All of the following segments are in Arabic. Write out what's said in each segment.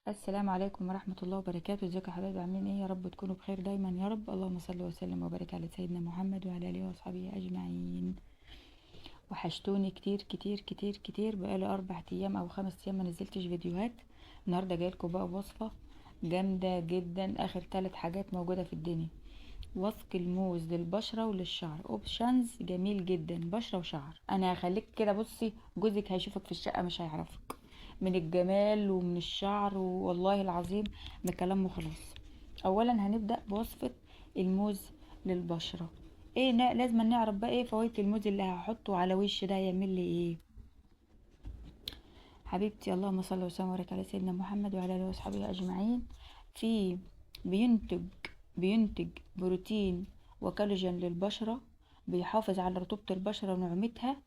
السلام عليكم ورحمة الله وبركاته. ازيكم يا حبايبي؟ عاملين ايه؟ يا رب تكونوا بخير دايما يا رب. اللهم صل وسلم وبارك على سيدنا محمد وعلى اله واصحابه اجمعين. وحشتوني كتير كتير كتير كتير، بقالي 4 ايام او 5 ايام ما نزلتش فيديوهات. النهارده جايلكم بقى بوصفة جامدة جدا، اخر 3 حاجات موجودة في الدنيا. وسق الموز للبشرة وللشعر، اوبشنز جميل جدا، بشرة وشعر. انا هخليك كده، بصي جوزك هيشوفك في الشقة مش هيعرفك من الجمال ومن الشعر، والله العظيم من كلامه خلاص. اولا هنبدأ بوصفة الموز للبشرة. ايه لازم نعرف بقى ايه فوائد الموز اللي هحطه على وش ده، يعمل لي ايه حبيبتي؟ اللهم صل وسلم وبارك على سيدنا محمد وعلى اله واصحابه اجمعين. في بينتج بينتج بروتين وكولاجين للبشرة، بيحافظ على رطوبة البشرة ونعومتها،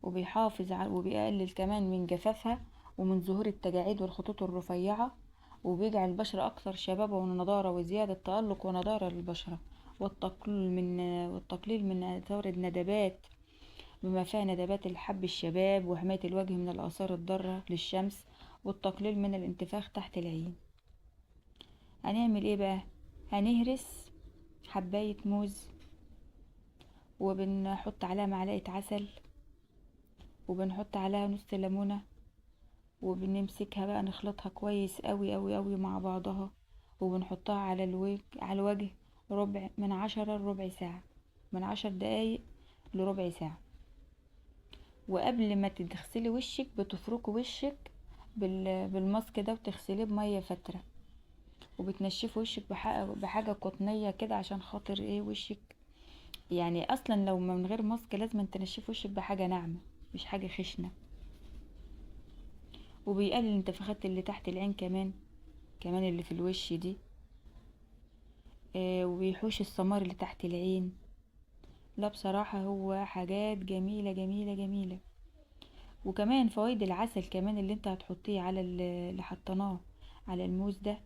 وبيحافظ على وبيقلل كمان من جفافها ومن ظهور التجاعيد والخطوط الرفيعة، وبيجعل البشرة أكثر شبابة ونضارة وزيادة تألق ونضارة للبشرة، والتقليل من آثار الندبات بما فيها ندبات الحب الشباب، وحماية الوجه من الآثار الضارة للشمس، والتقليل من الانتفاخ تحت العين. هنعمل ايه بقى؟ هنهرس حباية موز، وبنحط عليها معلقة عسل، وبنحط عليها نص ليمونة، وبنمسكها بقى نخلطها كويس قوي قوي قوي مع بعضها، وبنحطها على الوجه من 10 لربع ساعة، من 10 دقايق لربع ساعة. وقبل ما تغسلي وشك بتفركي وشك بالماسك ده، وتغسليه بمية فترة، وبتنشفي وشك بحاجة قطنية كده، عشان خاطر ايه وشك، يعني اصلا لو من غير ماسك لازم تنشفي وشك بحاجة ناعمة مش حاجة خشنة. وبيقلل الانتفاخات اللي تحت العين كمان اللي في الوش دي. وبيحوش السمار اللي تحت العين. لا بصراحة هو حاجات جميلة جميلة جميلة. وكمان فوائد العسل كمان اللي انت هتحطيه على اللي حطيناه على الموز ده،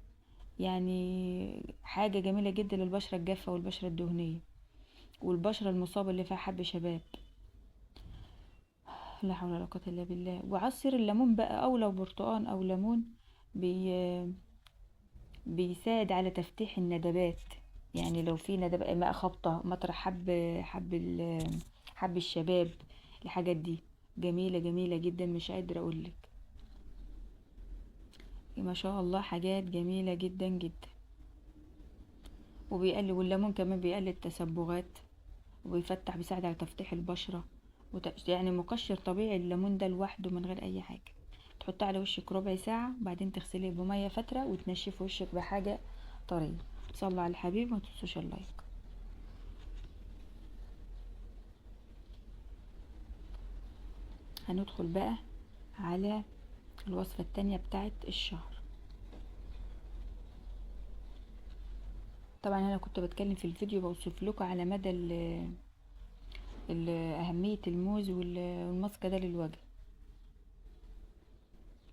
يعني حاجة جميلة جدا للبشرة الجافة والبشرة الدهنية والبشرة المصابة اللي فيها حب شباب. لا حول ولا قوة الا بالله. وعصير الليمون بقى، او لو برتقان او ليمون، بي بيساعد على تفتيح الندبات. يعني لو في ندبة ماء خبطة مطرح حب الشباب، الحاجات دي جميلة جميلة جدا، مش قادرة اقولك. ما شاء الله حاجات جميلة جدا جدا. والليمون كمان بيقلل التسبغات، وبيفتح، بيساعد على تفتيح البشرة. يعني مقشر طبيعي الليمون ده لوحده من غير اي حاجة. تحطيه على وشك ربع ساعة، وبعدين تغسليه بمية فترة، وتنشفي وشك بحاجة طرية. صلوا على الحبيب، ما تنسوش اللايك. هندخل بقى على الوصفة التانية بتاعت الشهر. طبعا انا كنت بتكلم في الفيديو بوصف لكم على مدى أهمية الموز والماسك ده للوجه.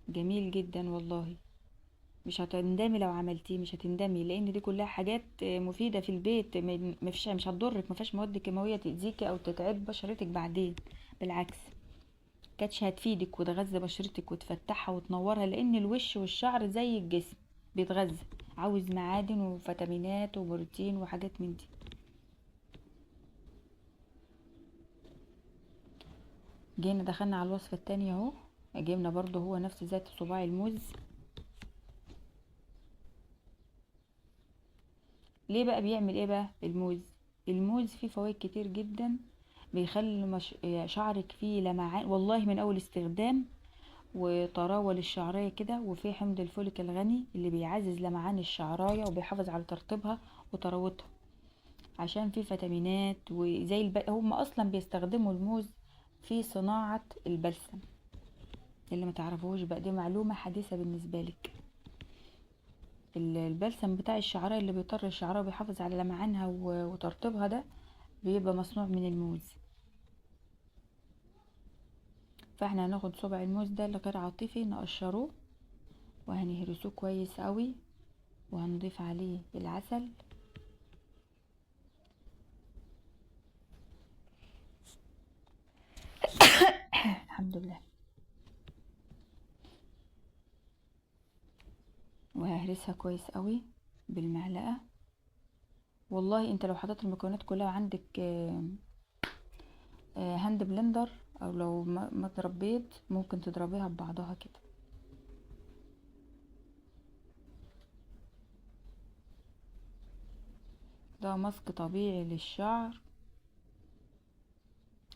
جميل جدا والله، مش هتندمي لو عملتيه، مش هتندمي، لان دي كلها حاجات مفيدة في البيت، مش هتضرك، مفيهاش مواد كيماوية تأذيكي او تتعب بشرتك بعدين. بالعكس، كانتش هتفيدك وتغذي بشرتك وتفتحها وتنورها، لان الوش والشعر زي الجسم بيتغذى، عاوز معادن وفيتامينات وبروتين وحاجات من دي. جينا دخلنا على الوصفة التانية اهو. جبنا برضو هو نفس ذات صباع الموز. ليه بقى بيعمل ايه بقى الموز فيه فوائد كتير جدا. بيخلي شعرك فيه لمعان والله من اول استخدام، وطراوة للشعرية كده، وفيه حمض الفوليك الغني اللي بيعزز لمعان الشعراية وبيحافظ على ترطيبها وطراوتها، عشان فيه فيتامينات. وزي هم اصلا بيستخدموا الموز في صناعة البلسم. اللي ما تعرفوش بقى، دي معلومة حديثة بالنسبة لك. البلسم بتاع الشعرايه اللي بيطر الشعرايه وبيحافظ على لمعانها وترطيبها ده، بيبقى مصنوع من الموز. فاحنا هناخد صبع الموز ده اللي غير عاطفي نقشروه، وهنهرسوه كويس قوي، وهنضيف عليه العسل. الحمد لله. وههرسها كويس قوي بالمعلقة. والله انت لو حطيت المكونات كلها عندك هاند بلندر، او لو مضرب بيض ممكن تضربيها ببعضها كده. ده ماسك طبيعي للشعر.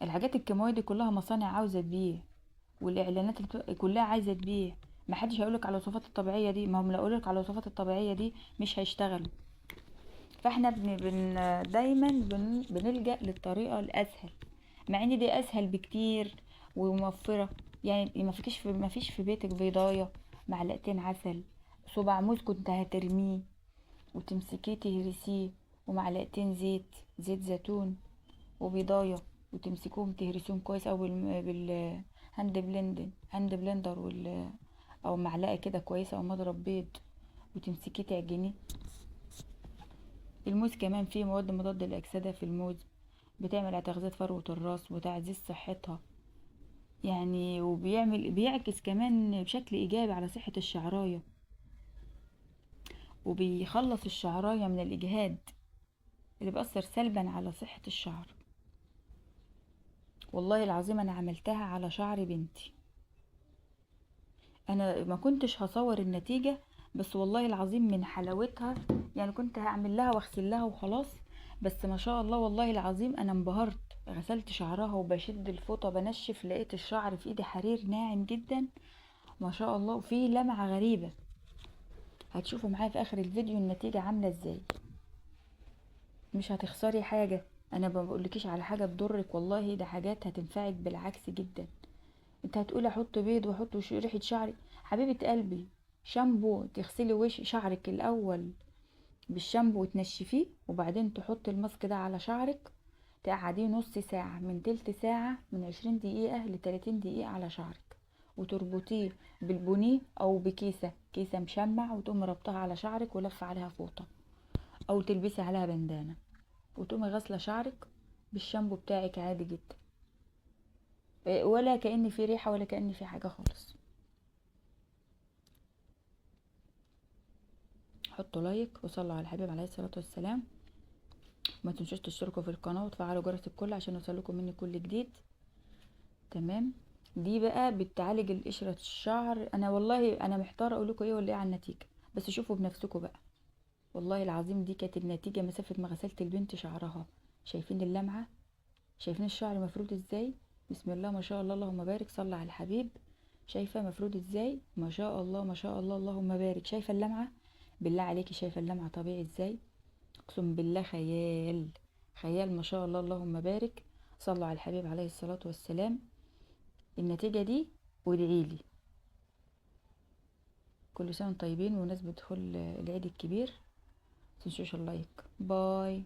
الحاجات الكيماوية دي كلها مصانع عاوزة تبيع، والاعلانات اللي كلها عايزة تبيع. محدش هيقولك على الوصفات الطبيعية دي، ما هم لو قولك على الوصفات الطبيعية دي مش هيشتغلوا. فاحنا دايما بنلجأ للطريقة الاسهل، مع ان دي اسهل بكتير وموفرة. يعني ما فيش في بيتك بيضاية، معلقتين عسل، صباع موز كنت هترميه وتمسكيه تهرسيه، ومعلقتين زيت زيتون، وبيضاية، وتمسكوهم تهرسوهم كويس او هاند بلندر او معلقة كده كويسة او مضرب بيض، وتمسكيه تعجنيه. الموز كمان فيه مواد مضادة للأكسدة في الموز، بتعمل على تغذية فروة الراس وتعزيز صحتها يعني، بيعكس كمان بشكل إيجابي على صحة الشعراية، وبيخلص الشعراية من الإجهاد اللي بيأثر سلبا على صحة الشعر. والله العظيم أنا عملتها على شعر بنتي، أنا ما كنتش هصور النتيجة، بس والله العظيم من حلاوتها. يعني كنت هعمل لها واغسل لها وخلاص، بس ما شاء الله والله العظيم أنا انبهرت. غسلت شعرها وبشد الفوطة بنشف، لقيت الشعر في ايدي حرير ناعم جدا ما شاء الله، وفيه لمعة غريبة. هتشوفوا معايا في اخر الفيديو النتيجة عاملة ازاي. مش هتخسري حاجة، انا ما بقولكيش على حاجة تضرك، والله ده حاجات هتنفعك بالعكس جدا. انت هتقولي احط بيض واحط ريحة شعري، حبيبة قلبي شامبو، تغسلي شعرك الاول بالشامبو وتنشفيه، وبعدين تحطي الماسك ده على شعرك، تقعديه نص ساعة، من تلت ساعة، من 20 دقيقة ل30 دقيقة على شعرك، وتربطيه بالبونيه او كيسة مشمع، وتقومي ربطها على شعرك ولف عليها فوطة، او تلبسي عليها بندانة، وتقومي غاسلة شعرك بالشامبو بتاعك عادي جدا، ولا كأن في ريحة ولا كأن في حاجة خالص. حطوا لايك وصلوا على الحبيب عليه الصلاة والسلام، ما تنسوش تشتركوا في القناة وتفعلوا جرس الكل عشان يوصلكم مني كل جديد. تمام. دي بقى بتعالج القشرة الشعر. انا والله انا محتارة اقول لكم ايه ولا ايه على النتيجة، بس شوفوا بنفسكم بقى. والله العظيم دي كانت النتيجة مسافة ما غسلت البنت شعرها. شايفين اللمعة؟ شايفين الشعر مفرود ازاي؟ بسم الله ما شاء الله اللهم بارك، صلى على الحبيب. شايفة مفرود ازاي؟ ما شاء الله ما شاء الله اللهم بارك. شايفة اللمعة؟ بالله عليكي شايفة اللمعة طبيعي ازاي؟ اقسم بالله خيال، خيال ما شاء الله اللهم بارك. صلوا على الحبيب عليه الصلاة والسلام. النتيجة دي وادعيلي. كل سنة وانتم طيبين، وناس بدخل العيد الكبير. متنسوش اللايك. باي.